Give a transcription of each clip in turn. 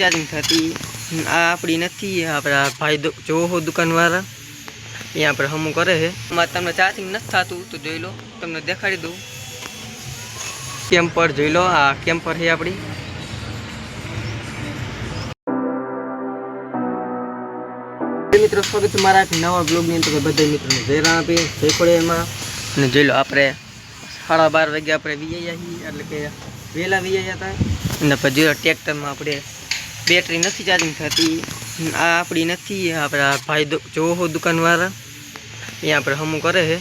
charging થતી આ આપણી નથી આપણા ભાઈ જોવો હો દુકાનવાળા અહીંયા આપણે હમું કરે છે એમાં તમને ચાર્જિંગ નથી થતું તો જોઈ લો તમને દેખાડી દઉં કેમ્પર જોઈ લો આ કેમ્પર છે આપણી મિત્રો સ્વાગત છે મારા એક નવા બ્લોગની અંદર બધા મિત્રોને જય રામ આપીએ જય ખોડિયારમાં અને જોઈ લો આપણે 12:30 વાગે આપણે વીઆઈ છીએ એટલે કે વહેલા વીઆઈ હતા અને પછી જો ટ્રેક્ટરમાં આપણે બેટરી નથી ચાર્જિંગ થતી આ આપણી નથી આપણા ભાઈ જોવો હો દુકાનવાળા અહીંયા આપણે હમું કરે છે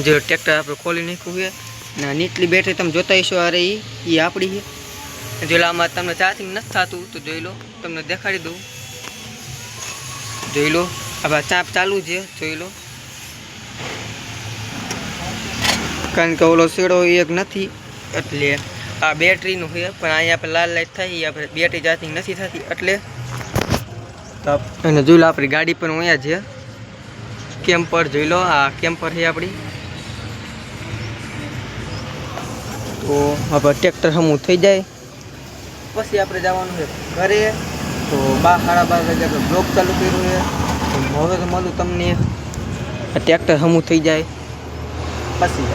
જો ટ્રેક્ટર આપણે ખોલી નાખ્યું છે અને નીચલી બેટરી તમે જોતા હશો અરે એ આપણી છે જો આમાં તમને ચાર્જિંગ નથી થતું તો જોઈ લો તમને દેખાડી દઉં જોઈ લો આ ચાપ ચાલુ છે જોઈ લો કારણ કે ઓલો શેડો એક નથી એટલે આ બેટરીનું છે પણ અહીંયા આપણે લાલ લાઈટ થાય આપણે બેટરી ચાર્જિંગ નથી થતી એટલે અને જોઈ લો આપણી ગાડી પણ અહીંયા છે કેમ્પર જોઈ લો આ કેમ્પર છે આપણી તો આપણે ટ્રેક્ટર હમું થઈ જાય પછી આપણે જવાનું છે ઘરે તો 12:30 વાગે આપણે બ્લોક ચાલુ કર્યું છે હવે તો મળું તમને ટ્રેક્ટર હમું થઈ જાય પછી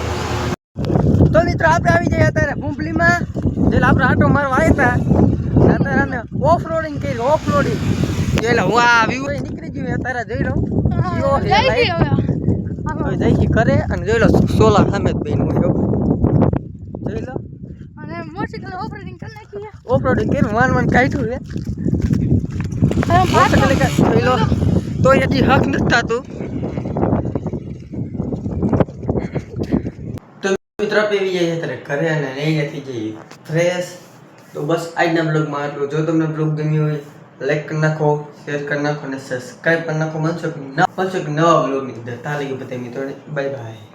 તો મિત્રો આપણે આવી જાય અત્યારે ભૂંપલીમાં એટલે આપણે આટો મારવા આવ્યા હતા અત્યારે અમે ઓફ રોડિંગ કરી ઓફ રોડિંગ એટલે હું આ વ્યૂ નીકળી ગયું અત્યારે જોઈ લો જઈશી કરે અને જોઈ લો સોલા સામે જ બેન હોય જોઈ લો અને મોટરસાઇકલ ઓફરોડિંગ કરી નાખી ઓફરોડિંગ કરી વાન કાઢ્યું છે જોઈ લો તો હજી હક નથી થતું મિત્રો પેવી જઈએ અત્યારે ઘરે અને અહીંયાથી જઈએ ફ્રેશ તો બસ આજના બ્લોગમાં આટલું જો તમને બ્લોગ ગમ્યો હોય લાઈક કરી નાખો શેર કરી નાખો અને સબસ્ક્રાઈબ કરી નાખો બનશો કે નવા બ્લોગની અંદર તારીખ બધા મિત્રોને બાય બાય